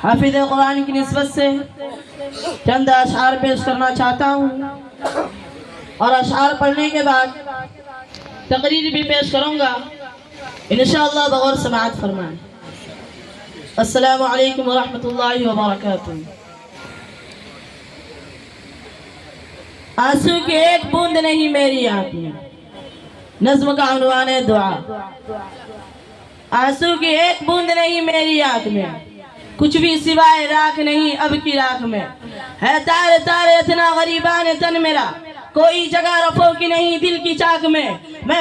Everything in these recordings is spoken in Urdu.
حافظ قرآن کی نسبت سے چند اشعار پیش کرنا چاہتا ہوں اور اشعار پڑھنے کے بعد تقریر بھی پیش کروں گا انشاءاللہ بغور سماعت فرمائیں۔ السلام علیکم ورحمۃ اللہ وبرکاتہ۔ آنسو کی ایک بوند نہیں میری آنکھ میں، نظم کا عنوان ہے دعا۔ آنسو کی ایک بوند نہیں میری آنکھ میں، کچھ بھی سوائے راکھ نہیں اب کی راکھ میں، ہے تارے تارے اتنا غریبان تن میرا، کوئی جگہ رفو کی نہیں دل کی چاک میں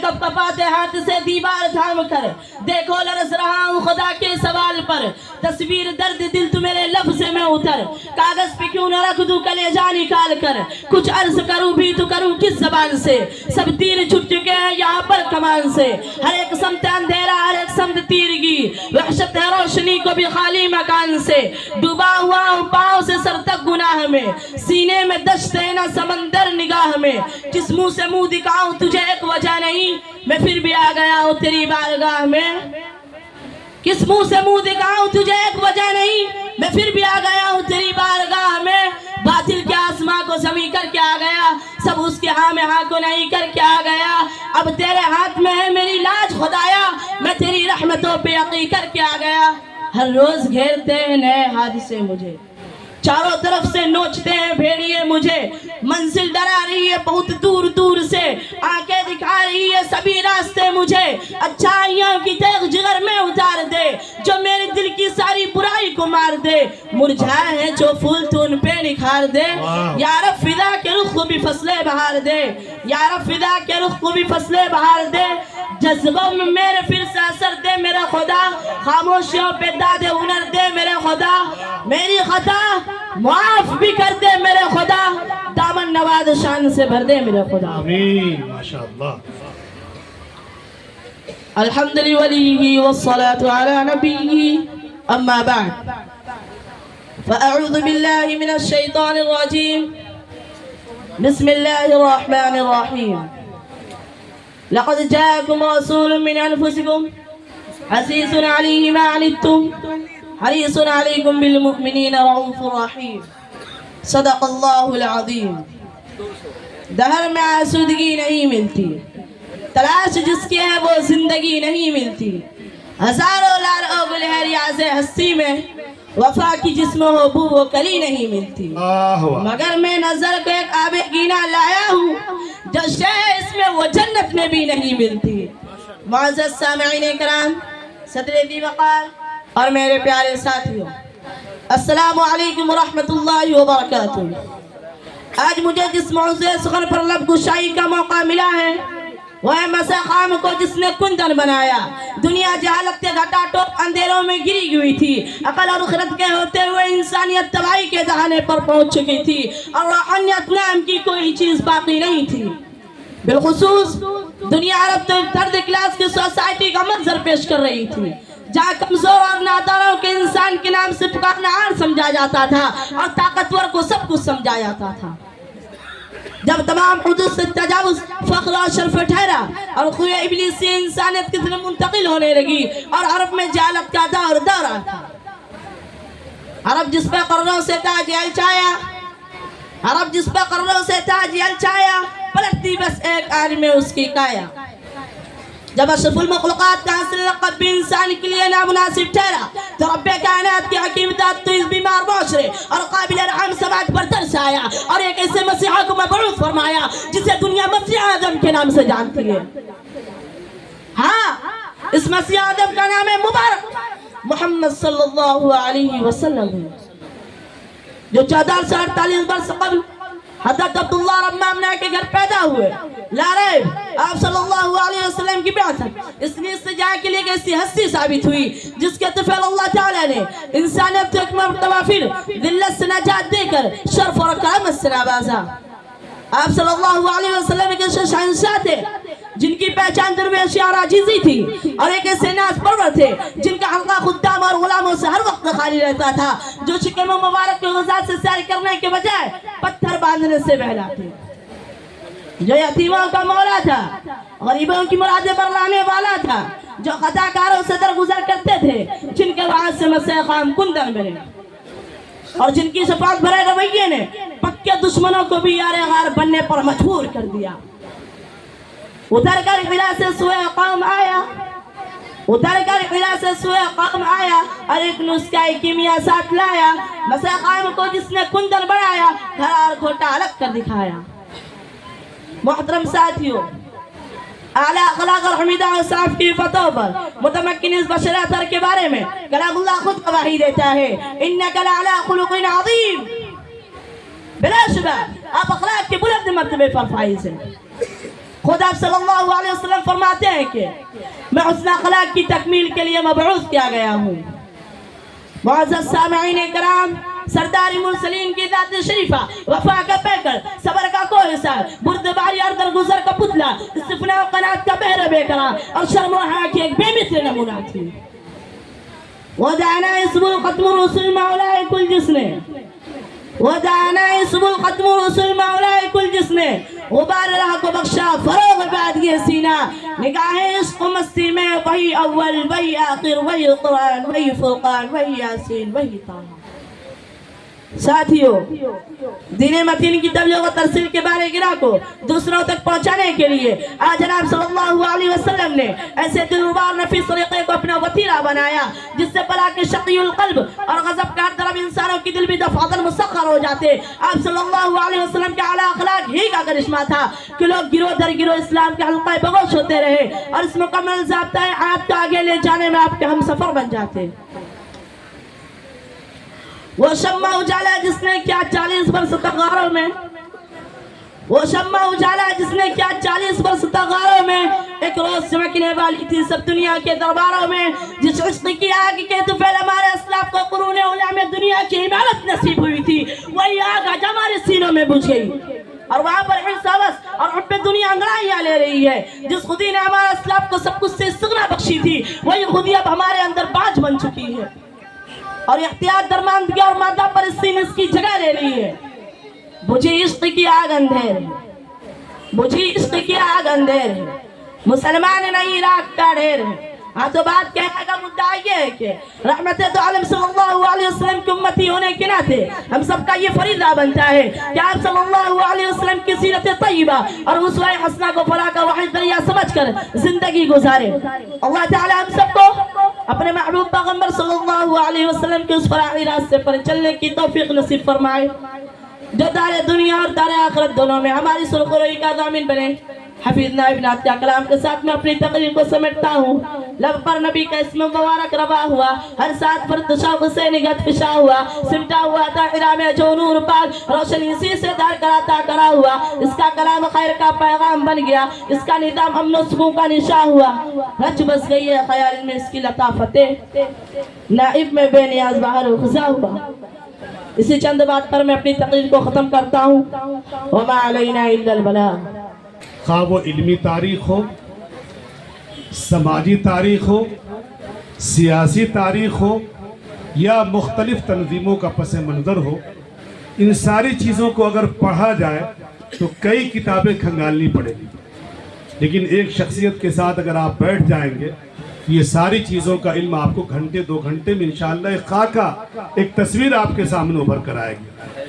کب کپاتے ہاتھ سے دیوار تھام کر، دیکھو لرز رہا ہوں خدا کے سوال پر، تصویر درد دل تو میرے لفظ میں اتر، کاغذ پہ کیوں نہ رکھ دوں کلیجہ نکال کر، کچھ عرض کروں بھی تو کروں کس زبان سے، سب تیر چھٹ چکے ہیں یہاں پر کمان سے، ہر ایک سمت اندھیرا ہر ایک سمت تیرگی، وحشت ہے روشنی کو بھی خالی مکان سے، ڈوبا ہوا ہوں پاؤں سے سر تک گناہ میں، سینے میں دشت ہے نہ سمندر نگاہ میں، جس منہ سے منہ دکھاؤں تجھے ایک وجہ نہیں، میں پھر بھی آ گیا ہوں تیری بارگاہ میں، کس منہ سے منہ دکھاؤں تجھے ایک وجہ نہیں، میں پھر بھی آ گیا ہوں تیری بارگاہ میں، باطل کے آسماں کو زمین کر کے آ گیا، سب اس کے ہاں میں ہاں کو نہیں کر کے آ گیا، اب تیرے ہاتھ میں ہے میری لاج خدایا، میں تیری رحمتوں پہ یقین کر کے آ گیا، ہر روز گھیرتے ہیں نئے حادثے مجھے، چاروں طرف سے نوچتے ہیں بھیڑیے مجھے، منزل ڈرا رہی ہے بہت دور دور سے، آنکھیں دکھا رہی ہے سبھی راستے مجھے، اچھائیوں کی تیغ جگر میں اتار دے، جو میرے دل کی ساری برائی کو مار دے، مرجھائے ہیں جو پھول تو ان پہ نکھار دے، یا رب فدا کے رخ کو بھی فصلیں بہار دے، یا رب فدا کے رخ کو بھی فصلیں بہار دے، جذبوں میں میرے پھر سے اثر دے میرا خدا، خاموشیوں پہ داد ہنر دے میرے خدا، میری خطا معاف بھی کر دے میرے خدا، دامن نواز شان سے بھر دے میرے خدا۔ آمین ماشاءاللہ۔ الحمد للہ والصلاة على نبیہ اما بعد فاعوذ باللہ من الشیطان الرجیم بسم اللہ الرحمن الرحیم لقد جاءكم رسول من انفسكم عزيز عليه ما عنتم حريص عليكم بالمؤمنين رؤوف رحيم صدق اللہ العظیم۔ دہر میں آسودگی نہیں ملتی، تلاش جس کی ہے وہ زندگی نہیں ملتی، ہزاروں لاروں گلہریاز ہستی میں وفا کی جسم ہو بو وہ کلی نہیں ملتی، مگر میں نظر کو ایک آب گینا لایا ہوں جو شے اس میں وہ جنت میں بھی نہیں ملتی۔ معزز سامعین کرام، صدر دی وقار اور میرے پیارے ساتھیوں، السلام علیکم ورحمۃ اللہ وبرکاتہ۔ آج مجھے جس موضوع سخن پر لب گشائی کا موقع ملا ہے وہ ہے مسیح خام کو جس نے کندن بنایا، دنیا جہالت کے گھٹا ٹوپ اندھیروں میں گری ہوئی تھی، عقل اور خرد کے ہوتے ہوئے انسانیت تباہی کے دہانے پر پہنچ چکی تھی اور روحانیت نام کی کوئی چیز باقی نہیں تھی۔ بالخصوص دنیا عرب تھرڈ کلاس کی سوسائٹی کا منظر پیش کر رہی تھی، جہاں کمزور اور ناداروں کے انسان کے نام سے پکارنا عار سمجھا جاتا تھا اور طاقتور کو سب کچھ سمجھا جاتا تھا۔ جب تمام حدود سے تجاوز فخر اور شرف ٹھہرا اور خوی ابلیسی انسانیت کی طرف منتقل ہونے لگی اور عرب میں جہالت کا دور تھا، عرب جس پہ قرنوں سے تاج الچایا، عرب جس پہ قرنوں سے تاج الچایا، پلٹتی بس ایک آن میں اس کی کایا۔ جب اشرف المخلوقات کا حاصل لقب بھی انسان کے لیے نامناسب ٹھہرا تو رب کائنات کی حکیم ذات تو اس بیمار معاشرے اور قابل ارحام سماج پر ترس آیا اور ایک ایسے مسیحا کو مبعوث فرمایا جسے دنیا مسیح اعظم کے نام سے جانتی ہے۔ ہاں، اس مسیح اعظم کا نام ہے مبارک محمد صلی اللہ علیہ وسلم، جو 1448 برس قبل حضرت عبداللہ رب مامنہ کے گھر پیدا ہوئے۔ لا ریب آپ صلی اللہ علیہ وسلم کی بعثت اس لیے استجاع کے لیے ایک ایسی ہستی ثابت ہوئی جس کے طفل اللہ تعالیٰ نے انسانیت کو ایک مرتبہ پھر ذلت سے نجات دے کر شرف اور کرامت سے نوازا۔ آپ صلی اللہ علیہ وسلم ایک ایسے شہنشاہ تھے جن کی پہچان درویشی اور عاجزی تھی، اور ایک ایسے ناز پرور تھے جن کا حلقہ خدام اور غلاموں سے ہر وقت خالی رہتا تھا، جو شکم و مبارک کے غزات سے سیر کرنے کے بجائے پتھر باندھنے سے بہلاتے، جو یتیموں کا مولا تھا، غریبوں کی مرادیں پر لانے والا تھا، جو خطا کاروں سے درگزر کرتے تھے، جن کے وعد سے مسیح خام کندن بنے۔ اور جن کی شفاعت بھرے رویے نے پکے دشمنوں کو بھی یار غار بننے پر مجبور کر دیا. اتر کر قلعہ سے سوئے قوم آیا، اتر کر قلعہ سے سوئے قوم آیا، اور ایک نسخہ کیمیا ساتھ لایا. مسئلہ قائم کو جس نے کندن بڑھایا، قرار کھوٹا الگ کر دکھایا. محترم ساتھیوں، اعلیٰ اخلاق اور حمیدہ اور صاف کی فتح پر متمکن اس بشر اثر کے بارے میں کلام اللہ خود گواہی دیتا ہے. انک لعلی خلق عظیم. بلا شبہ آپ اخلاق کے بلند مرتبے پر فائز ہیں. خود آپ صلی اللہ علیہ وسلم فرماتے ہیں کہ میں حسن اخلاق کی تکمیل کے لیے مبعوث کیا گیا ہوں. معزز سامعین کرام، سردار مرسلین کی ذات شریفہ، وفا کا پیکر، صبر کا کوہ سار، بردباری اور درگزر کا پتلا، استفناء و قناعت کا بہرہ بے قرار، اور شرم و حیا کی ایک بے مثل نمونہ تھی. ودعنا اسم الختم رسول مولا کل جس نے، ودعنا اسم الختم رسول مولا کل جس نے غبار راہ کو بخشا فروغ بعد یہ سینہ. نگاہ عشق و مستی میں وہی اول وہی آخر وہی قرآن وہی فرقان وہی یاسین وہی طه. ساتھیوں، دین متین کی تبلیغ و ترسیل کے بارے گرا کو دوسروں تک پہنچانے کے لیے آج جناب صلی اللہ علیہ وسلم نے ایسے دلربار نفیس طریقے کو اپنا وطیرہ بنایا جس سے بلا کے شقی القلب اور غضب کا طرف انسانوں کی دل بھی دفعاتاً مسخر ہو جاتے. آپ صلی اللہ علیہ وسلم کے اعلیٰ اخلاق ہی کا کرشمہ تھا کہ لوگ گروہ در گروہ اسلام کے حلقہ بغوش ہوتے رہے اور اس مکمل ضابطۂ حیات کو آگے لے جانے میں آپ کے ہم سفر بن جاتے. وہ شمع اجالا جس نے کیا 40 برس تغاروں میں، وہ شمع اجالا جس نے کیا 40 برس تغاروں میں ایک روز چمکنے والی تھی سب دنیا کے درباروں میں. جس عشق کی آگ کے طفیل ہمارے اسلاف کو قرون اولیاء میں دنیا کی عمارت نصیب ہوئی تھی، وہی آگ آج ہمارے سینوں میں بجھ گئی اور وہاں پر حسابس اور حب دنیا انگڑائیاں لے رہی ہے. جس خودی نے ہمارے اسلاف کو سب کچھ سے استغنا بخشی تھی، وہی خودی اب ہمارے اندر باج بن چکی ہے اور احتیاط درماندگی اور مادہ پرستی میں اس کی جگہ لے رہی ہے. بجھی عشق کی آگ اندھیر ہے، بجھی عشق کی آگ اندھیر ہے، مسلمان نہیں راک کا ڈھیر ہے. ہاں تو بات کہنے کا مدعا یہ ہے کہ رحمت دو عالم صلی اللہ علیہ وسلم کی امتی ہونے کے ناطے ہم سب کا یہ فریضہ بنتا ہے کہ آپ صلی اللہ علیہ وسلم کی سیرت طیبہ اور اسوہ حسنہ کو فلاح کا واحد ذریعہ سمجھ کر زندگی گزارے. اللہ تعالی ہم سب کو اپنے محبوب پیغمبر صلی اللہ علیہ وسلم کے اس فراعی راستے پر چلنے کی توفیق نصیب فرمائے جو دار دنیا اور دار آخرت دونوں میں ہماری سرخروئی کا ضامن بنے. حفیظ نائب نعت کا کلام کے ساتھ میں اپنی تقریر کو سمیٹتا ہوں. لب پر نبی کا اسم مبارک روا ہوا، ہر ساتھ پر تشوق سے نگت فشا ہوا، سمٹا ہوا تھا حرا میں جو نور پاک روشنی اسی سے دار کراتا کرا ہوا. اس کا کلام خیر کا پیغام بن گیا، اس کا نظام امن و سکون کا نشاں ہوا. رچ بس گئی ہے خیال میں اس کی لطافتیں، نائب میں بے نیاز باہر خزا ہوا. اسی چند بات پر میں اپنی تقریر کو ختم کرتا ہوں. وما علینا الا البلاغ. خواہ وہ علمی تاریخ ہو، سماجی تاریخ ہو، سیاسی تاریخ ہو یا مختلف تنظیموں کا پس منظر ہو، ان ساری چیزوں کو اگر پڑھا جائے تو کئی کتابیں کھنگالنی پڑے گی. لیکن ایک شخصیت کے ساتھ اگر آپ بیٹھ جائیں گے یہ ساری چیزوں کا علم آپ کو گھنٹے 2 گھنٹے میں انشاءاللہ ایک خاکہ ایک تصویر آپ کے سامنے ابھر کر آئے گی.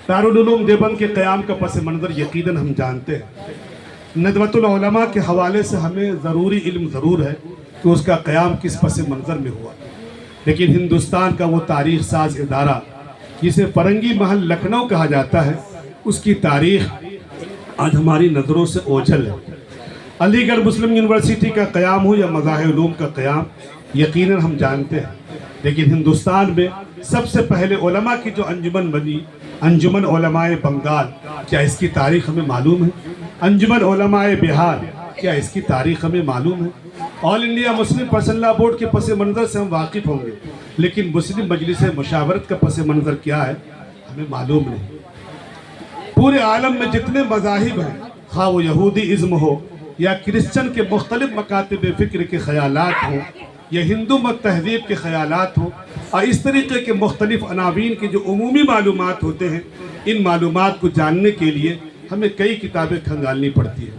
دارالعلوم دیوبند کے قیام کا پس منظر یقیناً ہم جانتے ہیں. ندوۃ العلماء کے حوالے سے ہمیں ضروری علم ضرور ہے کہ اس کا قیام کس پس منظر میں ہوا، لیکن ہندوستان کا وہ تاریخ ساز ادارہ جسے فرنگی محل لکھنؤ کہا جاتا ہے، اس کی تاریخ آج ہماری نظروں سے اوجھل ہے. علی گڑھ مسلم یونیورسٹی کا قیام ہو یا مذاہب علوم کا قیام یقیناً ہم جانتے ہیں، لیکن ہندوستان میں سب سے پہلے علماء کی جو انجمن بنی، انجمن علماء بنگال، کیا اس کی تاریخ ہمیں معلوم ہے؟ انجمن علماء بہار، کیا اس کی تاریخ ہمیں معلوم ہے؟ آل انڈیا مسلم پرسنل لا بورڈ کے پس منظر سے ہم واقف ہوں گے، لیکن مسلم مجلس مشاورت کا پس منظر کیا ہے ہمیں معلوم نہیں. پورے عالم میں جتنے مذاہب ہیں، خواہ وہ یہودی ازم ہو یا کرسچن کے مختلف مکاتب فکر کے خیالات ہوں یا ہندو مت تہذیب کے خیالات ہوں، اور اس طریقے کے مختلف عناوین کے جو عمومی معلومات ہوتے ہیں، ان معلومات کو جاننے کے لیے ہمیں کئی کتابیں کھنگالنی پڑتی ہیں.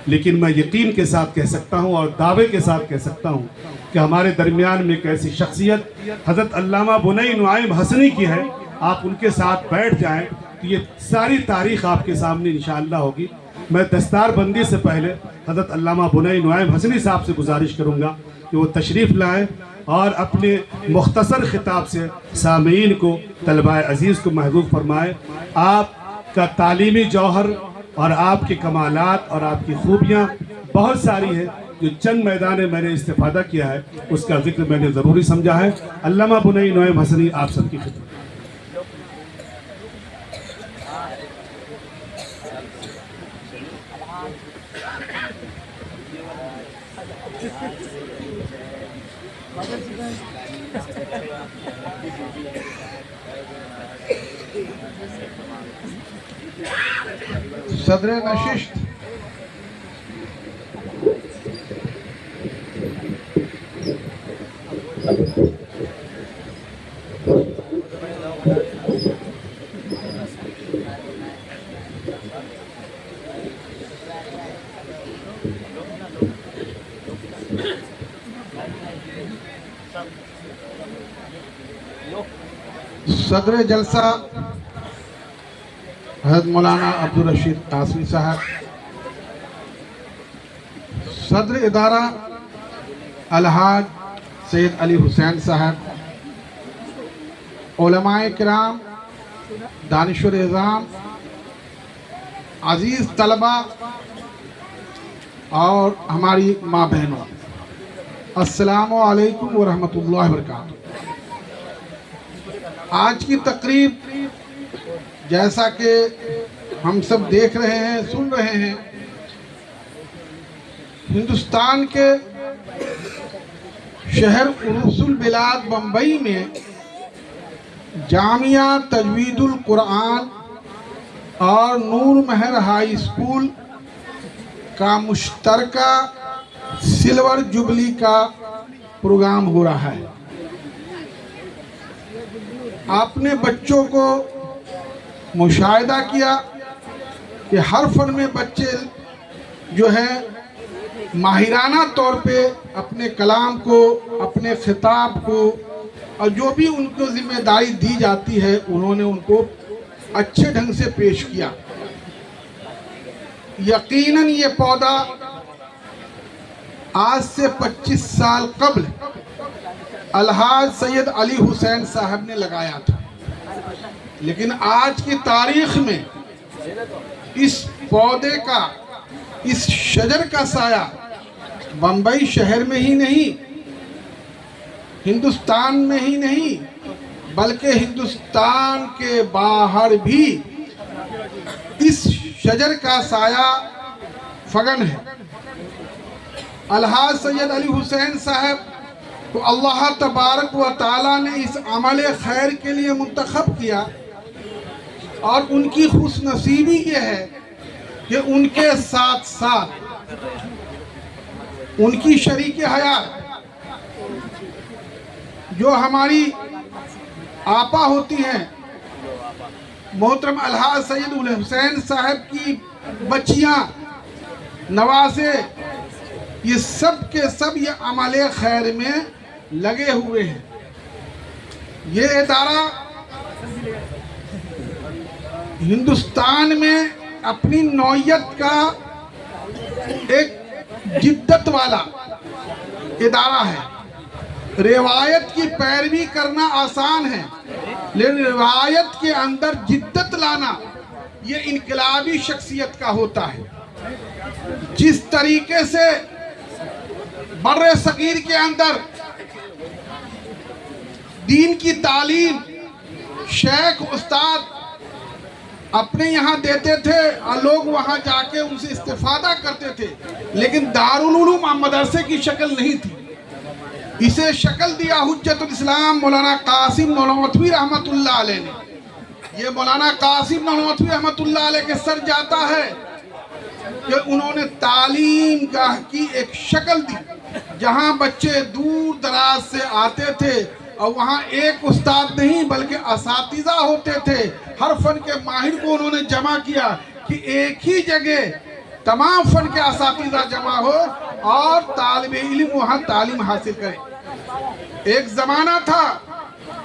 لیکن میں یقین کے ساتھ کہہ سکتا ہوں اور دعوے کے ساتھ کہہ سکتا ہوں کہ ہمارے درمیان میں ایک ایسی شخصیت حضرت علامہ بنائی نعیم حسنی کی ہے آپ ان کے ساتھ بیٹھ جائیں تو یہ ساری تاریخ آپ کے سامنے انشاءاللہ ہوگی۔ میں دستار بندی سے پہلے حضرت علامہ بنائی نعیم حسنی صاحب سے گزارش کروں گا کہ وہ تشریف لائیں اور اپنے مختصر خطاب سے سامعین کو، طلبہ عزیز کو محظوظ فرمائیں۔ آپ کا تعلیمی جوہر اور آپ کے کمالات اور آپ کی خوبیاں بہت ساری ہیں، جو چند میدان میں نے استفادہ کیا ہے اس کا ذکر میں نے ضروری سمجھا ہے۔ علامہ بنائی نعیم حسنی آپ سب کی خدمت۔ صدر نشست صدر جلسہ حضرت مولانا عبدالرشید قاسمی صاحب، صدر ادارہ الحاج سید علی حسین صاحب، علماء کرام، دانشور اعظام، عزیز طلبہ اور ہماری ماں بہنوں، السلام علیکم ورحمۃ اللہ وبرکاتہ۔ آج کی تقریب جیسا کہ ہم سب دیکھ رہے ہیں، سن رہے ہیں، ہندوستان کے شہر عروس البلاد بمبئی میں جامعہ تجوید القرآن اور نور مہر ہائی اسکول کا مشترکہ سلور جبلی کا پروگرام ہو رہا ہے۔ آپ نے بچوں کو مشاہدہ کیا کہ ہر فن میں بچے جو ہیں ماہرانہ طور پہ اپنے کلام کو، اپنے خطاب کو اور جو بھی ان کو ذمہ داری دی جاتی ہے انہوں نے ان کو اچھے ڈھنگ سے پیش کیا۔ یقیناً یہ پودا آج سے 25 سال قبل الحاج سید علی حسین صاحب نے لگایا تھا، لیکن آج کی تاریخ میں اس پودے کا، اس شجر کا سایہ بمبئی شہر میں ہی نہیں، ہندوستان میں ہی نہیں بلکہ ہندوستان کے باہر بھی اس شجر کا سایہ فگن ہے۔ الحاج سید علی حسین صاحب تو اللہ تبارک و تعالیٰ نے اس عمل خیر کے لیے منتخب کیا، اور ان کی خوش نصیبی یہ ہے کہ ان کے ساتھ ساتھ ان کی شریک حیات جو ہماری آپا ہوتی ہیں محترم الحاج سید حسین صاحب کی بچیاں، نوازے، یہ سب کے سب یہ عمل خیر میں لگے ہوئے ہیں۔ یہ ادارہ ہندوستان میں اپنی نوعیت کا ایک جدت والا ادارہ ہے۔ روایت کی پیروی کرنا آسان ہے، لیکن روایت کے اندر جدت لانا یہ انقلابی شخصیت کا ہوتا ہے۔ جس طریقے سے بر صغیر کے اندر دین کی تعلیم شیخ استاد اپنے یہاں دیتے تھے اور لوگ وہاں جا کے ان سے استفادہ کرتے تھے، لیکن دارالعلوم مدرسے کی شکل نہیں تھی۔ اسے شکل دیا حجت الاسلام مولانا قاسم نانوتوی رحمت اللہ علیہ نے۔ یہ مولانا قاسم نانوتوی رحمت اللہ علیہ کے سر جاتا ہے کہ انہوں نے تعلیم گاہ کی ایک شکل دی، جہاں بچے دور دراز سے آتے تھے اور وہاں ایک استاد نہیں بلکہ اساتذہ ہوتے تھے۔ ہر فن کے ماہر کو انہوں نے جمع کیا کہ ایک ہی جگہ تمام فن کے اساتذہ جمع ہو اور طالب علم وہاں تعلیم حاصل کرے۔ ایک زمانہ تھا